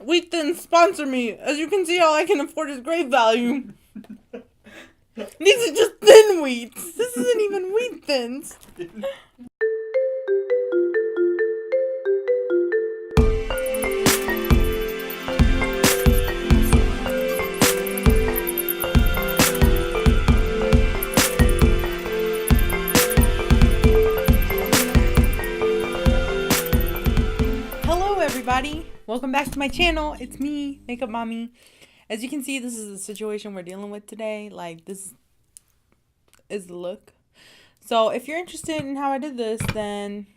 Wheat Thins, sponsor me. As you can see, all I can afford is Great Value. These are just thin wheats. This isn't even Wheat Thins. Hello everybody. Welcome back to my channel. It's me, Makeupmami. As you can see, this is the situation we're dealing with today. Like, this is the look. So if you're interested in how I did this, then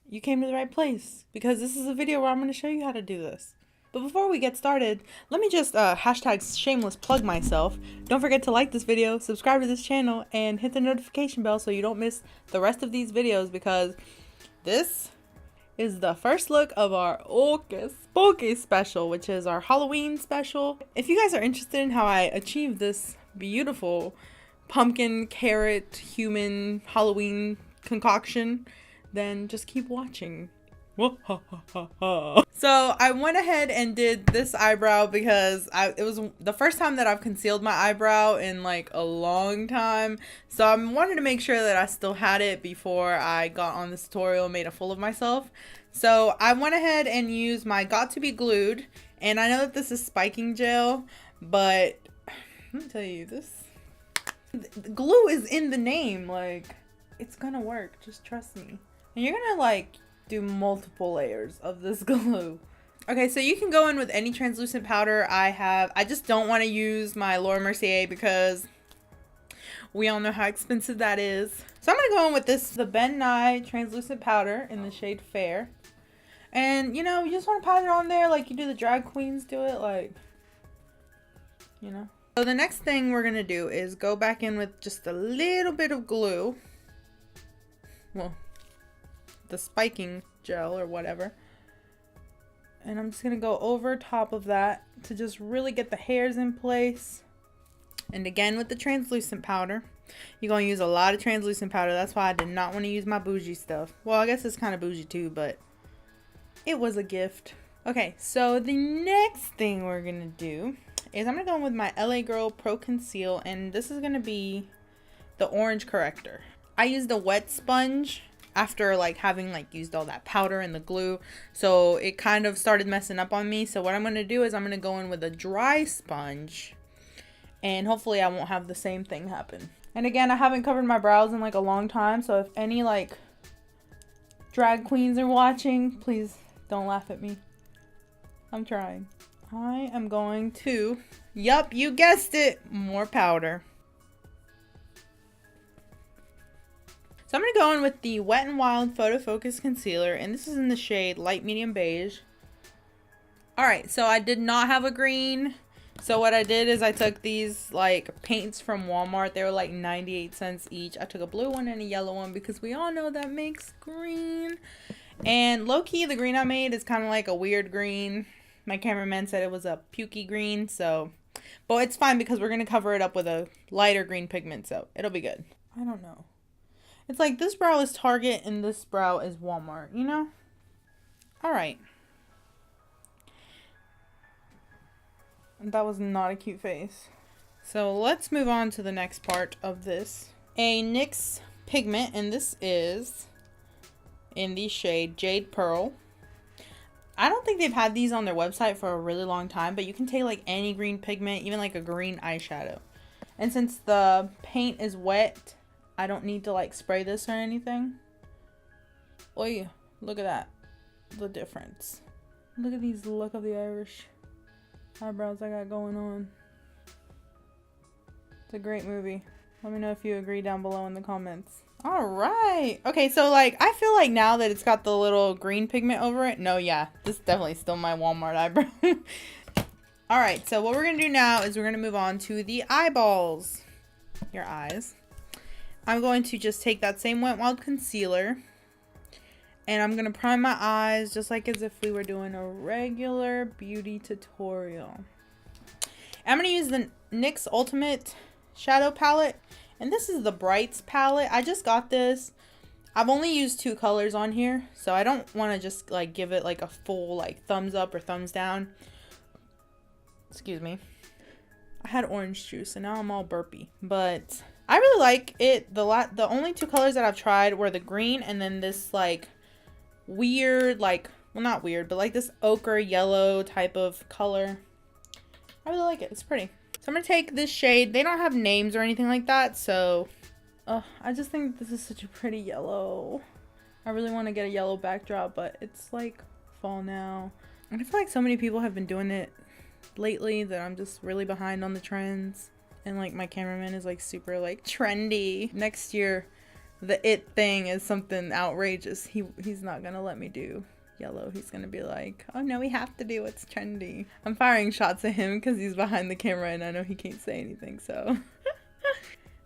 you came to the right place, because this is a video where I'm going to show you how to do this. But before we get started, let me just hashtag shameless plug myself. Don't forget to like this video, subscribe to this channel, and hit the notification bell so you don't miss the rest of these videos, because this is the first look of our Ooky Spooky special, which is our Halloween special. If you guys are interested in how I achieved this beautiful pumpkin, carrot, human Halloween concoction, then just keep watching. So I went ahead and did this eyebrow because it was the first time that I've concealed my eyebrow in like a long time. So I wanted to make sure that I still had it before I got on this tutorial and made a fool of myself. So I went ahead and used my Got To Be Glued. And I know that this is spiking gel, but let me tell you, this glue is in the name. Like, it's gonna work, just trust me. And you're gonna like do multiple layers of this glue. Okay, so you can go in with any translucent powder. I just don't want to use my Laura Mercier because we all know how expensive that is. So I'm gonna go in with the Ben Nye translucent powder in the shade Fair. And you know, you just want to powder on there like you do the drag queens do it, like, you know. So the next thing we're gonna do is go back in with just a little bit of glue. Well, the spiking gel or whatever, and I'm just gonna go over top of that to just really get the hairs in place. And again with the translucent powder, you're gonna use a lot of translucent powder. That's why I did not want to use my bougie stuff. Well, I guess it's kind of bougie too, but it was a gift. Okay, so the next thing we're gonna do is I'm gonna go in with my Girl Pro Conceal, and this is gonna be the orange corrector. I used a wet sponge after like having like used all that powder and the glue, so it kind of started messing up on me. So what I'm going to do is I'm going to go in with a dry sponge, and hopefully I won't have the same thing happen. And again, I haven't covered my brows in like a long time, so if any like drag queens are watching, please don't laugh at me. I'm trying. I am going to, yup, you guessed it, more powder. So I'm going to go in with the Wet n Wild Photofocus Concealer, and this is in the shade Light Medium Beige. Alright, so I did not have a green. So what I did is I took these like paints from Walmart. They were like 98 cents each. I took a blue one and a yellow one because we all know that makes green. And low-key, the green I made is kind of like a weird green. My cameraman said it was a pukey green, so... But it's fine because we're going to cover it up with a lighter green pigment, so it'll be good. I don't know. It's like this brow is Target and this brow is Walmart, you know? Alright. That was not a cute face. So let's move on to the next part of this. A NYX pigment, and this is in the shade Jade Pearl. I don't think they've had these on their website for a really long time, but you can take like any green pigment, even like a green eyeshadow. And since the paint is wet, I don't need to like spray this or anything. Oh yeah, look at that. The difference. Look at these look of the Irish eyebrows I got going on. It's a great movie. Let me know if you agree down below in the comments. Alright. Okay, so like I feel like now that it's got the little green pigment over it. No, yeah. This is definitely still my Walmart eyebrow. Alright, so what we're going to do now is we're going to move on to the eyeballs. Your eyes. I'm going to just take that same Wet n Wild concealer, and I'm going to prime my eyes just like as if we were doing a regular beauty tutorial. I'm going to use the NYX Ultimate Shadow Palette, and this is the Brights palette. I just got this. I've only used 2 colors on here, so I don't want to just like give it like a full like thumbs up or thumbs down. Excuse me. I had orange juice and now I'm all burpy. But I really like it. The only two colors that I've tried were the green and then this like weird, like, well, not weird, but like this ochre yellow type of color. I really like it. It's pretty. So I'm gonna take this shade. They don't have names or anything like that, so I just think this is such a pretty yellow. I really want to get a yellow backdrop, but it's like fall now. And I feel like so many people have been doing it lately that I'm just really behind on the trends. And like my cameraman is like super like trendy. Next year, the it thing is something outrageous. He's not gonna let me do yellow. He's gonna be like, oh no, we have to do what's trendy. I'm firing shots at him because he's behind the camera and I know he can't say anything, so.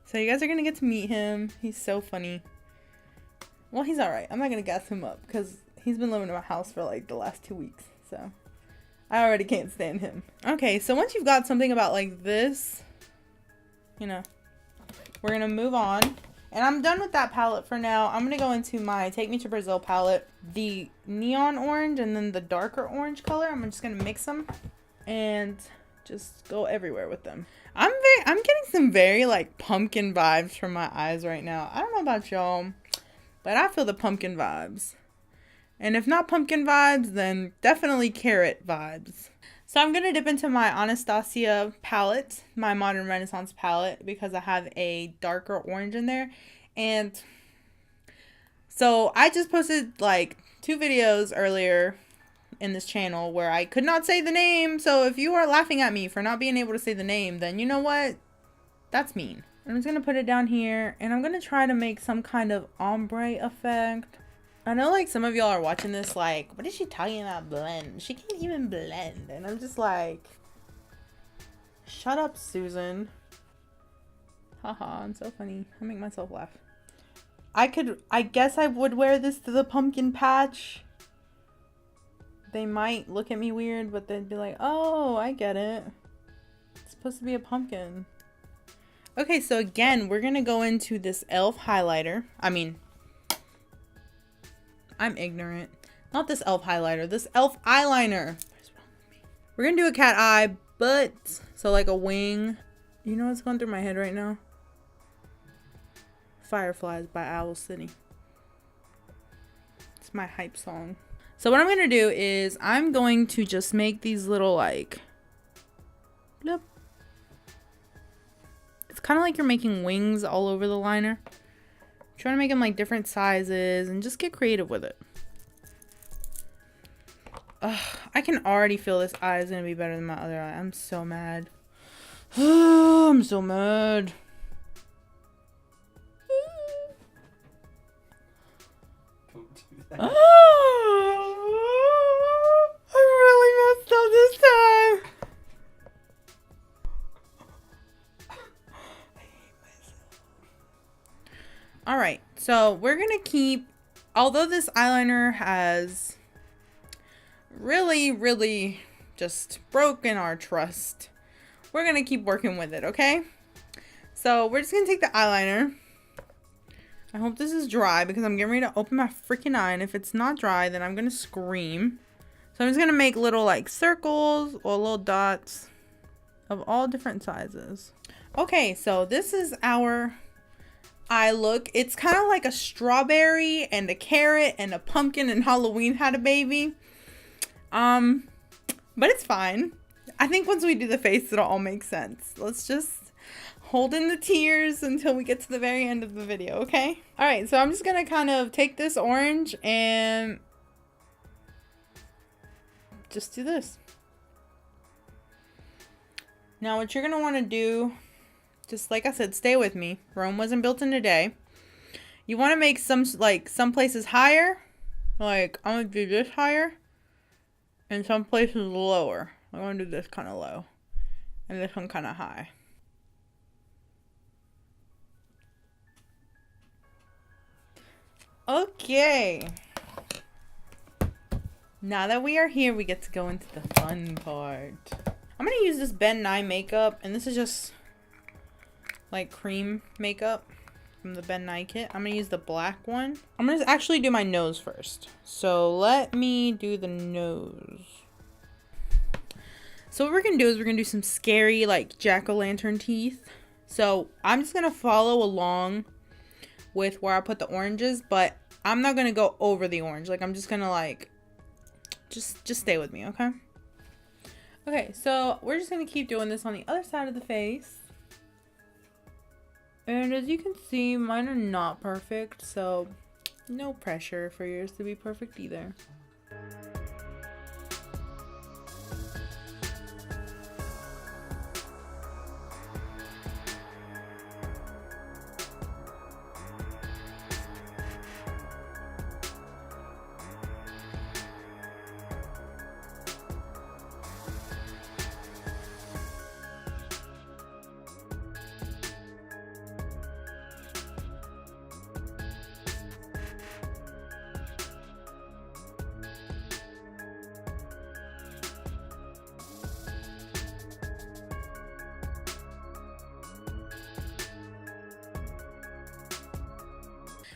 So you guys are gonna get to meet him. He's so funny. Well, he's alright. I'm not gonna gas him up because he's been living in my house for like the last 2 weeks, so I already can't stand him. Okay, so once you've got something about like this, you know, we're gonna move on. And I'm done with that palette for now. I'm gonna go into my Take Me to Brazil palette, the neon orange and then the darker orange color. I'm just gonna mix them and just go everywhere with them. I'm getting some very like pumpkin vibes from my eyes right now. I don't know about y'all, but I feel the pumpkin vibes. And if not pumpkin vibes, then definitely carrot vibes. So I'm going to dip into my Anastasia palette, my Modern Renaissance palette, because I have a darker orange in there. And so I just posted like 2 videos earlier in this channel where I could not say the name. So if you are laughing at me for not being able to say the name, then you know what? That's mean. I'm just going to put it down here and I'm going to try to make some kind of ombre effect. I know like some of y'all are watching this like, what is she talking about blend? She can't even blend. And I'm just like, shut up, Susan. Haha, I'm so funny. I make myself laugh. I guess I would wear this to the pumpkin patch. They might look at me weird, but they'd be like, oh, I get it. It's supposed to be a pumpkin. Okay, so again, we're gonna go into this e.l.f. highlighter. I mean, I'm ignorant. Not this e.l.f. highlighter, this e.l.f. eyeliner. What's wrong with me? We're gonna do a cat eye, but, so like a wing. You know what's going through my head right now? Fireflies by Owl City. It's my hype song. So what I'm going to do is I'm going to just make these little like, bloop. It's kind of like you're making wings all over the liner. Trying to make them like different sizes and just get creative with it. Ugh, I can already feel this eye is going to be better than my other eye. I'm so mad. I'm so mad. Don't do that. I really messed up this time. I hate myself. Alright, so we're going to keep, although this eyeliner has really just broken our trust, we're going to keep working with it, okay? So we're just going to take the eyeliner. I hope this is dry because I'm getting ready to open my freaking eye. And if it's not dry, then I'm going to scream. So I'm just going to make little like circles or little dots of all different sizes. Okay, so this is our eye look. It's kind of like a strawberry and a carrot and a pumpkin and Halloween had a baby. But it's fine. I think once we do the face, it'll all make sense. Let's just hold in the tears until we get to the very end of the video, okay? All right, so I'm just gonna kind of take this orange and just do this. Now what you're gonna wanna do, just like I said, stay with me. Rome wasn't built in a day. You wanna make some places higher, like I'm gonna do this higher, and some places lower. I'm gonna do this kind of low, and this one kind of high. Okay. Now that we are here, we get to go into the fun part. I'm going to use this Nye makeup, and this is just like cream makeup from the Nye kit. I'm going to use the black one. I'm going to actually do my nose first. So let me do the nose. So what we're gonna do is we're gonna do some scary like jack-o'-lantern teeth. So I'm just gonna follow along with where I put the oranges, but I'm not gonna go over the orange. Like I'm just gonna like just stay with me, okay? Okay, so we're just gonna keep doing this on the other side of the face. And as you can see, mine are not perfect, so no pressure for yours to be perfect either.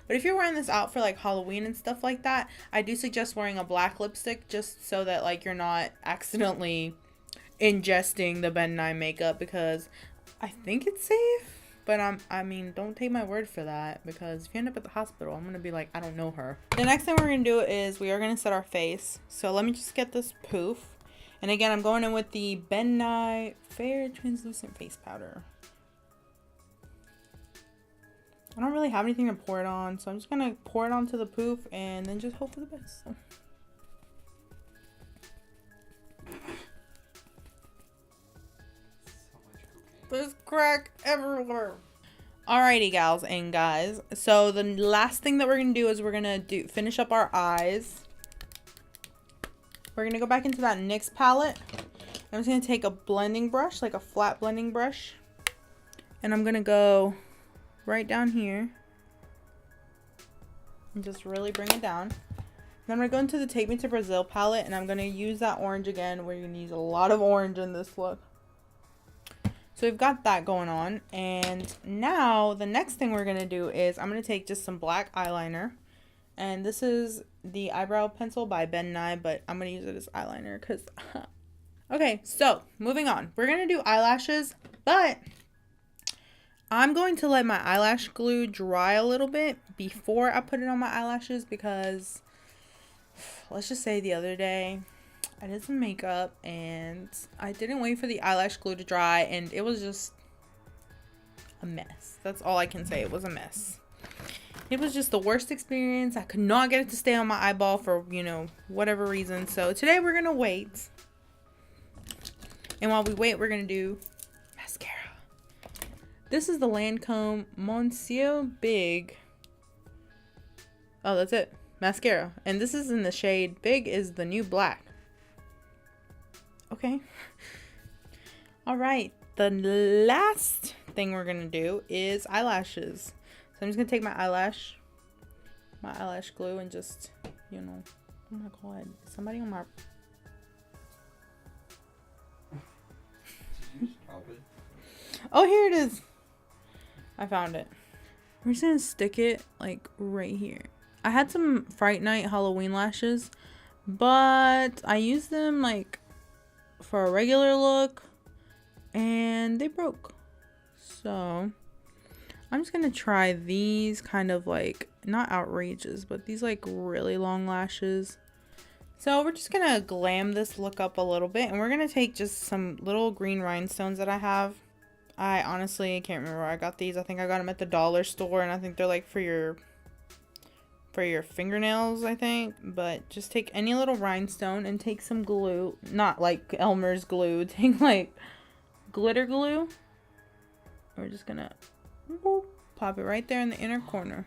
But if you're wearing this out for like Halloween and stuff like that, I do suggest wearing a black lipstick just so that like you're not accidentally ingesting the Nye makeup, because I think it's safe. But I mean, don't take my word for that, because if you end up at the hospital, I'm gonna be like, I don't know her. The next thing we're gonna do is we are gonna set our face. So let me just get this poof. And again, I'm going in with the Nye Fair Translucent Face Powder. I don't really have anything to pour it on, so I'm just gonna pour it onto the poof and then just hope for the best. There's crack everywhere. Alrighty, gals and guys. So the last thing that we're gonna do is we're gonna finish up our eyes. We're gonna go back into that NYX palette. I'm just gonna take a blending brush, like a flat blending brush, and I'm gonna go right down here and just really bring it down. Then I'm gonna go into the Take Me to Brazil palette, and I'm gonna use that orange again. We're gonna use a lot of orange in this look. So we've got that going on, and now the next thing we're gonna do is I'm gonna take just some black eyeliner, and this is the eyebrow pencil by Nye, but I'm gonna use it as eyeliner because okay, so moving on, we're gonna do eyelashes, but I'm going to let my eyelash glue dry a little bit before I put it on my eyelashes, because let's just say the other day I did some makeup and I didn't wait for the eyelash glue to dry, and it was just a mess. That's all I can say. It was a mess. It was just the worst experience. I could not get it to stay on my eyeball for, you know, whatever reason. So today we're going to wait. And while we wait, we're going to do mascara. This is the Lancome Monsieur Big. Oh, that's it. Mascara. And this is in the shade Big is the new black. Okay. All right. The last thing we're going to do is eyelashes. So I'm just going to take my eyelash glue and just, you know, oh my God. Somebody on my... Did you drop it? Oh, here it is. I found it. We're just gonna stick it like right here. I had some Fright Night Halloween lashes, but I used them like for a regular look and they broke. So I'm just gonna try these kind of like, not outrageous, but these like really long lashes. So we're just gonna glam this look up a little bit, and we're gonna take just some little green rhinestones that I have. I honestly can't remember where I got these. I think I got them at the dollar store, and I think they're like for your fingernails, I think. But just take any little rhinestone and take some glue, not like Elmer's glue. Take like glitter glue. We're just gonna whoop, pop it right there in the inner corner.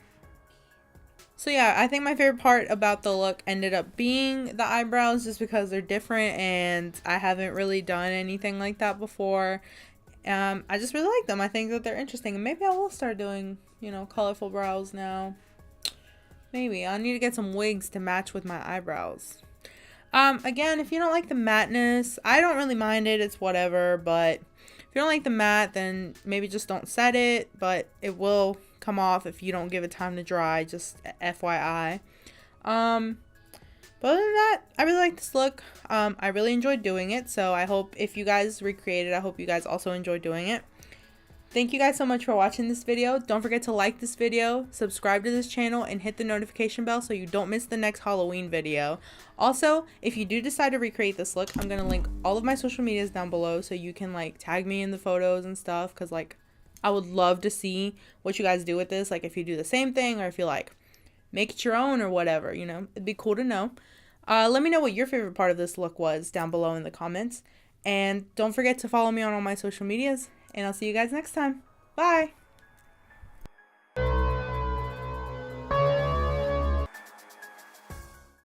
So yeah, I think my favorite part about the look ended up being the eyebrows, just because they're different and I haven't really done anything like that before. I just really like them. I think that they're interesting, and maybe I will start doing, you know, colorful brows now. Maybe I need to get some wigs to match with my eyebrows. Again, if you don't like the matteness, I don't really mind it. It's whatever. But if you don't like the matte, then maybe just don't set it. But it will come off if you don't give it time to dry. Just FYI. But other than that, I really like this look. I really enjoyed doing it. So I hope if you guys recreate it, I hope you guys also enjoy doing it. Thank you guys so much for watching this video. Don't forget to like this video, subscribe to this channel, and hit the notification bell so you don't miss the next Halloween video. Also, if you do decide to recreate this look, I'm going to link all of my social medias down below so you can like tag me in the photos and stuff, because like I would love to see what you guys do with this. Like if you do the same thing or if you like make it your own or whatever, you know, it'd be cool to know. Let me know what your favorite part of this look was down below in the comments. And don't forget to follow me on all my social medias. And I'll see you guys next time. Bye!